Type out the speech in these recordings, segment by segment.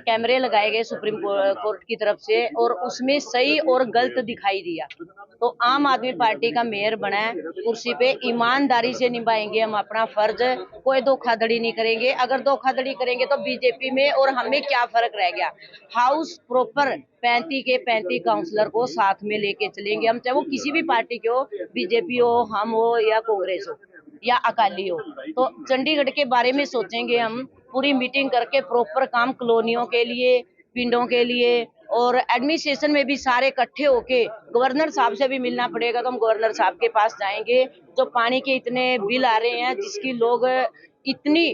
कैमरे लगाए गए सुप्रीम कोर्ट की तरफ से और उसमें सही और गलत दिखाई दिया। तो आम आदमी पार्टी का मेयर बना है, कुर्सी पे ईमानदारी से निभाएंगे हम अपना फर्ज, कोई धोखाधड़ी नहीं करेंगे। अगर धोखाधड़ी करेंगे तो बीजेपी में और हमें क्या फर्क रह गया। हाउस प्रॉपर 35 के 35 काउंसलर को साथ में लेके चलेंगे हम, चाहे वो किसी भी पार्टी के हो, बीजेपी हो, हम हो या कांग्रेस हो या अकाली हो। तो चंडीगढ़ के बारे में सोचेंगे हम, पूरी मीटिंग करके प्रॉपर काम कॉलोनियों के लिए, पिंडों के लिए और एडमिनिस्ट्रेशन में भी सारे इकट्ठे होके गवर्नर साहब से भी मिलना पड़ेगा तो हम गवर्नर साहब के पास जाएंगे। जो पानी के इतने बिल आ रहे हैं जिसकी लोग इतनी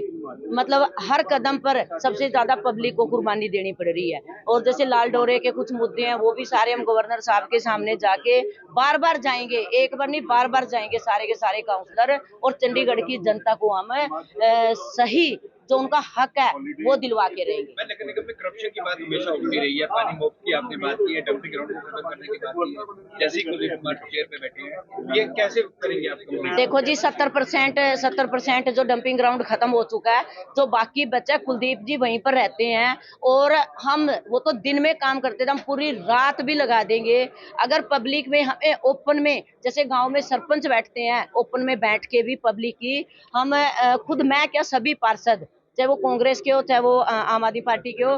मतलब हर कदम पर सबसे ज्यादा पब्लिक को कुर्बानी देनी पड़ रही है। और जैसे लाल डोरे के कुछ मुद्दे हैं वो भी सारे हम गवर्नर साहब के सामने जाके बार बार जाएंगे, एक बार नहीं बार बार जाएंगे सारे के सारे काउंसलर, और चंडीगढ़ की जनता को हम सही जो उनका हक है वो दिलवा के रहेंगे। नगर निगम में करप्शन की बात हमेशा होती रही है, पानी मुफ्त की आपने बात की है, डंपिंग ग्राउंड को खत्म करने की बात की है, जैसे ही कुलदीप कुमार चेयर पे बैठे हैं, ये कैसे करेंगे आप? देखो जी 70% जो डंपिंग ग्राउंड खत्म हो चुका है, जो बाकी बच्चा कुलदीप जी वहीं पर रहते हैं और हम वो तो दिन में काम करते थे, हम पूरी रात भी लगा देंगे। अगर पब्लिक में हमें ओपन में, जैसे गांव में सरपंच बैठते हैं, ओपन में बैठ के भी पब्लिक की हम खुद मैं क्या सभी पार्षद, चाहे वो कांग्रेस के हो चाहे वो आम आदमी पार्टी के हो,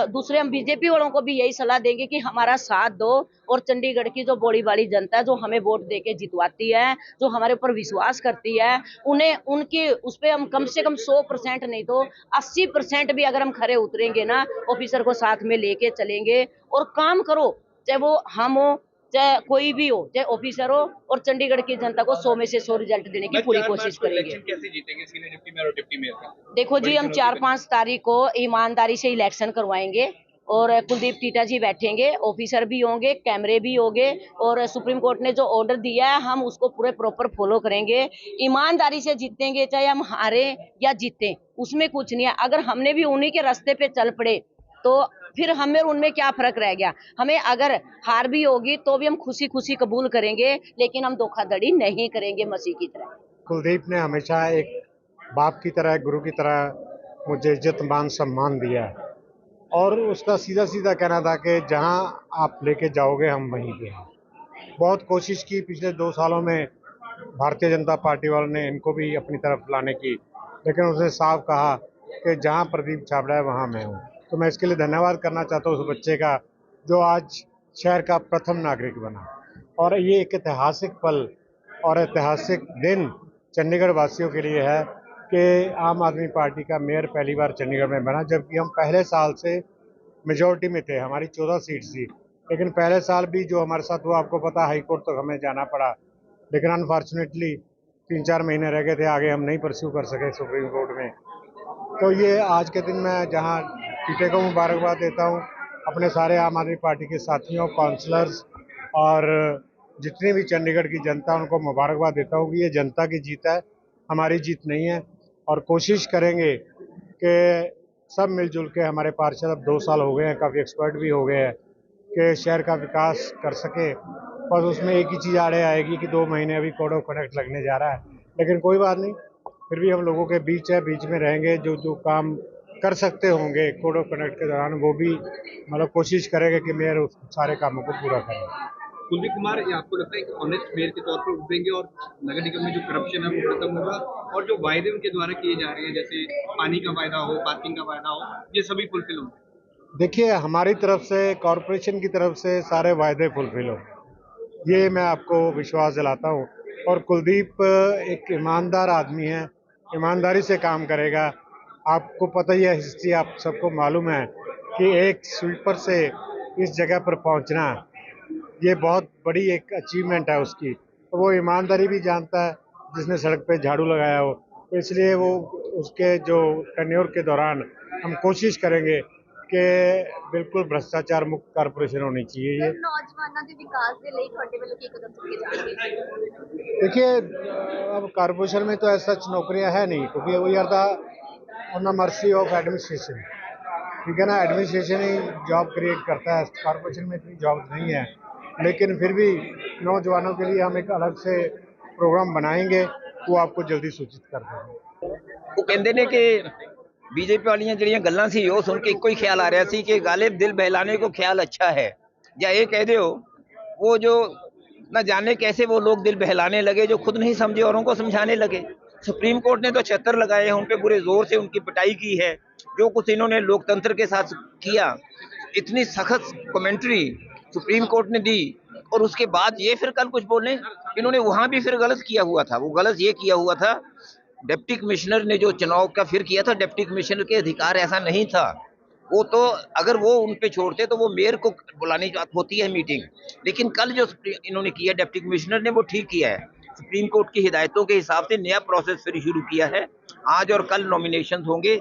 दूसरे हम बीजेपी वालों को भी यही सलाह देंगे कि हमारा साथ दो और चंडीगढ़ की जो बड़ी बड़ी जनता है जो हमें वोट देके जितवाती है, जो हमारे ऊपर विश्वास करती है, उन्हें उनकी उस पर हम कम से कम 100% नहीं तो 80% भी अगर हम खरे उतरेंगे ना, ऑफिसर को साथ में लेके चलेंगे और काम करो, चाहे वो हम हो चाहे कोई भी हो, चाहे ऑफिसर हो, और चंडीगढ़ की जनता को 100 में से 100 रिजल्ट देने की पूरी कोशिश करेंगे। कैसे जीतेंगे सीनियर डिप्टी मेयर और डिप्टी मेयर का? देखो जी हम 4-5 तारीख को ईमानदारी से इलेक्शन करवाएंगे और कुलदीप टीटा जी बैठेंगे, ऑफिसर भी होंगे, कैमरे भी होंगे और सुप्रीम कोर्ट ने जो ऑर्डर दिया है हम उसको पूरे प्रॉपर फॉलो करेंगे। ईमानदारी से जीतेंगे, चाहे हम हारे या जीतें उसमें कुछ नहीं है। अगर हमने भी उन्हीं के रास्ते पे चल पड़े तो फिर हमें उनमें क्या फर्क रह गया। हमें अगर हार भी होगी तो भी हम खुशी खुशी कबूल करेंगे, लेकिन हम धोखाधड़ी नहीं करेंगे मसीह की तरह। कुलदीप ने हमेशा एक बाप की तरह, गुरु की तरह मुझे इज्जत मान सम्मान दिया और उसका सीधा सीधा कहना था कि जहां आप लेके जाओगे हम वहीं पे हैं। बहुत कोशिश की पिछले 2 सालों में भारतीय जनता पार्टी वालों ने इनको भी अपनी तरफ लाने की, लेकिन उसने साफ कहा कि जहां प्रदीप छाबड़ा है वहां मैं हूं। तो मैं इसके लिए धन्यवाद करना चाहता हूं उस बच्चे का जो आज शहर का प्रथम नागरिक बना। और ये एक ऐतिहासिक पल और ऐतिहासिक दिन चंडीगढ़ वासियों के लिए है कि आम आदमी पार्टी का मेयर पहली बार चंडीगढ़ में बना, जबकि हम पहले साल से मेजॉरिटी में थे, हमारी 14 सीट थी। लेकिन पहले साल भी जो हमारे साथ हुआ आपको पता, हाई कोर्ट तक हमें जाना पड़ा, लेकिन अनफॉर्चुनेटली 3-4 महीने रह गए थे, आगे हम नहीं परस्यू कर सके सुप्रीम कोर्ट में। तो ये आज के दिन मैं जहाँ टीटे को मुबारकबाद देता हूँ, अपने सारे आम आदमी पार्टी के साथियों, काउंसलर्स और जितनी भी चंडीगढ़ की जनता उनको मुबारकबाद देता हूँ कि ये जनता की जीत है, हमारी जीत नहीं है। और कोशिश करेंगे कि सब मिलजुल के, हमारे पार्षद अब 2 साल हो गए हैं, काफ़ी एक्सपर्ट भी हो गए हैं, कि शहर का विकास कर सके। बस उसमें एक ही चीज़ आड़े आएगी कि 2 महीने अभी कोड ऑफ कंडक्ट लगने जा रहा है, लेकिन कोई बात नहीं, फिर भी हम लोगों के बीच है, बीच में रहेंगे। जो जो काम कर सकते होंगे कोड ऑफ कंडक्ट के दौरान वो भी मतलब कोशिश करेंगे कि मेयर उस सारे कामों को पूरा करें। कुलदीप कुमार, ये आपको लगता है कि ऑनेस्ट मेयर के तौर पर उभरेंगे और नगर निगम में जो करप्शन है वो खत्म होगा और जो वायदे उनके द्वारा किए जा रहे हैं, जैसे पानी का वायदा हो, पार्किंग का वायदा हो, ये सभी फुलफिल होंगे? देखिए, हमारी तरफ से, कॉरपोरेशन की तरफ से सारे वायदे फुलफिल होंगे, ये मैं आपको विश्वास दिलाता हूँ। और कुलदीप एक ईमानदार आदमी है, ईमानदारी से काम करेगा। आपको पता ही है, हिस्ट्री आप सबको मालूम है कि एक स्वीपर से इस जगह पर पहुंचना, ये बहुत बड़ी एक अचीवमेंट है उसकी। तो वो ईमानदारी भी जानता है, जिसने सड़क पे झाड़ू लगाया हो, तो इसलिए वो उसके जो टेन्योर के दौरान हम कोशिश करेंगे कि बिल्कुल भ्रष्टाचार मुक्त कारपोरेशन होनी चाहिए। ये नौजवानों के विकास के लिए छोटे वालों की कदम चुके जाएंगे। देखिए, अब कारपोरेशन में तो ऐसा नौकरियां है नहीं, क्योंकि we are the on the mercy of administration, ठीक है ना। एडमिनिस्ट्रेशन ही जॉब क्रिएट करता है, कारपोरेशन में इतनी जॉब नहीं है। लेकिन फिर भी नौजवानों के लिए हम एक अलग से प्रोग्राम बनाएंगे, वो आपको जल्दी सूचित कर देंगे। वो कहते हैं कि ਬੀਜੇਪੀ ਵਾਲੀਆਂ ਜਿਹੜੀਆਂ ਗੱਲਾਂ ਸੀ ਉਹ ਸੁਣ ਕੇ ਇੱਕੋ ਹੀ ਖਿਆਲ ਆ ਰਿਹਾ ਸੀ ਕਿ गालिब दिल बहलाने को ख्याल अच्छा है, या ये कह दो वो जो न जाने कैसे वो लोग दिल बहलाने लगे जो खुद नहीं समझे औरों को समझाने लगे। सुप्रीम कोर्ट ने तो 76 लगाए हैं, उन पे पूरे जोर से उनकी पिटाई की है। जो कुछ इन्होंने लोकतंत्र के साथ किया, इतनी सख्त कमेंट्री सुप्रीम कोर्ट ने दी, और उसके बाद ये फिर कल कुछ बोले। इन्होंने वहां भी फिर गलत किया हुआ था। वो गलत ये किया हुआ था, डिप्टी कमिश्नर ने जो चुनाव का फिर किया था, डिप्टी कमिश्नर के अधिकार ऐसा नहीं था। वो तो अगर वो उन पे छोड़ते तो वो मेयर को बुलाने की बात होती है मीटिंग, लेकिन कल जो इन्होंने किया डिप्टी कमिश्नर ने वो ठीक किया है। सुप्रीम कोर्ट की हिदायतों के हिसाब से नया प्रोसेस फिर शुरू किया है। आज और कल नॉमिनेशन होंगे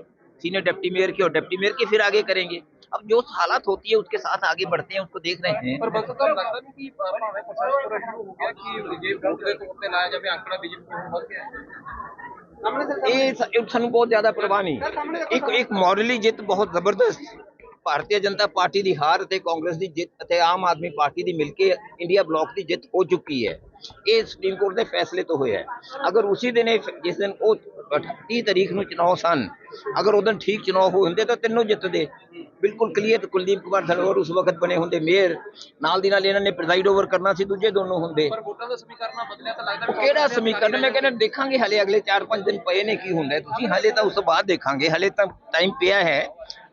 सीनियर डिप्टी मेयर के, और डिप्टी मेयर के फिर आगे करेंगे। अब जो हालात होती है उसके साथ आगे बढ़ते हैं, उसको देख रहे हैं। पर बस तो लगता नहीं कि भावे प्रोसेस पूरा शुरू हो गया कि ये वोट ਦੇ ਤੌਰ ਤੇ ਲਾਇਆ ਜਾਵੇ, ਅੰਕੜਾ ਬੀਜੇਪੀ ਨੂੰ ਵੱਧ ਗਿਆ ਹੈ। ਇਹ ਸਾਨੂੰ ਬਹੁਤ ਜ਼ਿਆਦਾ ਪਰਵਾਹ ਨਹੀਂ। ਇੱਕ ਮੋਰਲੀ ਜਿੱਤ ਬਹੁਤ ਜ਼ਬਰਦਸਤ ਭਾਰਤੀ ਜਨਤਾ ਪਾਰਟੀ ਦੀ ਹਾਰ ਅਤੇ ਕਾਂਗਰਸ ਦੀ ਜਿੱਤ ਅਤੇ ਆਮ ਆਦਮੀ ਪਾਰਟੀ ਦੀ ਮਿਲ ਕੇ ਇੰਡੀਆ ਬਲਾਕ ਦੀ ਜਿੱਤ ਹੋ ਚੁੱਕੀ ਹੈ। ਇਹ ਸੁਪਰੀਮ ਕੋਰਟ ਦੇ ਫੈਸਲੇ ਤੋਂ ਹੋਇਆ ਹੈ। ਅਗਰ ਉਸੇ ਦਿਨ ਜਿਸ ਦਿਨ ਉਹ 30 ਤਾਰੀਖ ਨੂੰ ਚੁਣਾव ਸਨ, ਅਗਰ ਉਦੋਂ ਠੀਕ ਚੁਣਾव ਹੋ ਹੁੰਦੇ ਤਾਂ ਤਿੰਨੋਂ ਜਿੱਤਦੇ ਬਿਲਕੁਲ ਕਲੀਅਰ। ਕੁਲਦੀਪ ਕੁਮਾਰ ਧਨੋਰ ਉਸ ਵਕਤ ਬਣੇ ਹੁੰਦੇ ਮੇਅਰ, ਨਾਲ ਦੀ ਨਾਲ ਇਹਨਾਂ ਨੇ ਪ੍ਰੈਜ਼ਾਈਡ ਓਵਰ ਕਰਨਾ ਸੀ, ਦੂਜੇ ਦੋਨੋਂ ਹੁੰਦੇ। ਪਰ ਵੋਟਾਂ ਦਾ ਸਮੀਕਰਨ ਬਦਲਿਆ ਤਾਂ ਲੱਗਦਾ ਕਿਹੜਾ ਸਮੀਕਰਨ? ਮੈਂ ਕਹਿੰਦਾ ਦੇਖਾਂਗੇ, ਹਲੇ ਅਗਲੇ 4-5 ਦਿਨ ਪਏ ਨੇ ਕੀ ਹੁੰਦਾ ਤੁਸੀਂ, ਹਲੇ ਤਾਂ ਉਸ ਤੋਂ ਬਾਅਦ ਦੇਖਾਂਗੇ, ਹਲੇ ਤਾਂ ਟਾਈਮ ਪਿਆ ਹੈ।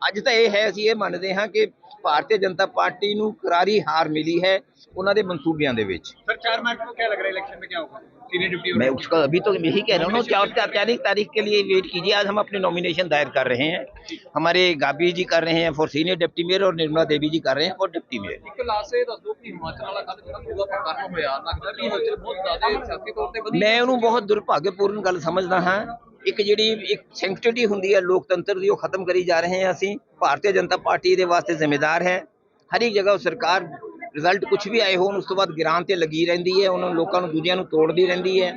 ਅੱਜ ਤਾਂ ਇਹ ਹੈ, ਅਸੀਂ ਇਹ ਮੰਨਦੇ ਹਾਂ ਕਿ ਭਾਰਤੀ ਜਨਤਾ ਪਾर्टी ਨੂੰ ਕਰਾਰੀ ਹਾਰ ਮਿਲੀ है ਉਹਨਾਂ ਦੇ ਮਨਸੂਬਿਆਂ ਦੇ ਵਿੱਚ। सर 4 मार्च को क्या लग रहा है इलेक्शन में क्या होगा? सीनियर डिप्टी मैं उसका अभी तो यही कह रहा हूँ ना, 4 तारीख के लिए वेट कीजिए। आज हम अपने नॉमिनेशन दायर कर रहे हैं, हमारे गाबी जी कर रहे हैं फॉर सीनियर डिप्टी मेयर, और निर्मला देवी जी कर रहे हैं फॉर डिप्टी मेयर। ਇੱਕ ਲਾਸਟ ਇਹ ਦੱਸੋ ਕਿ ਹਿਮਾਚਲ ਵਾਲਾ ਕੱਲ ਜਿਹੜਾ ਪੂਰਾ ਪ੍ਰਕਰਨ ਹੋਇਆ, ਲੱਗਦਾ ਕਿ ਹਿਮਾਚਲ ਬਹੁਤ ਜ਼ਿਆਦਾ ਸਿਆਸੀ ਤੌਰ ਤੇ ਵਧੀ। ਮੈਂ ਉਹਨੂੰ ਬਹੁਤ ਦੁਰਭਾਗਯਪੂਰਨ ਗੱਲ ਸਮਝਦਾ ਹਾਂ। ਇੱਕ ਜਿਹੜੀ ਇੱਕ ਸੈਂਕਟਿਟੀ ਹੁੰਦੀ ਹੈ ਲੋਕਤੰਤਰ ਦੀ, ਉਹ ਖਤਮ ਕਰੀ ਜਾ ਰਹੇ ਹਾਂ ਅਸੀਂ। ਭਾਰਤੀ ਜਨਤਾ ਪਾਰਟੀ ਇਹਦੇ ਵਾਸਤੇ ਜ਼ਿੰਮੇਦਾਰ ਹੈ। ਹਰ ਇੱਕ ਜਗ੍ਹਾ ਸਰਕਾਰ ਰਿਜ਼ਲਟ ਕੁਝ ਵੀ ਆਏ ਹੋਣ ਉਸ ਤੋਂ ਬਾਅਦ ਗਿਰਾਂ ਤੇ ਲੱਗੀ ਰਹਿੰਦੀ ਹੈ, ਉਹਨਾਂ ਲੋਕਾਂ ਨੂੰ ਦੂਜਿਆਂ ਨੂੰ ਤੋੜਦੀ ਰਹਿੰਦੀ ਹੈ।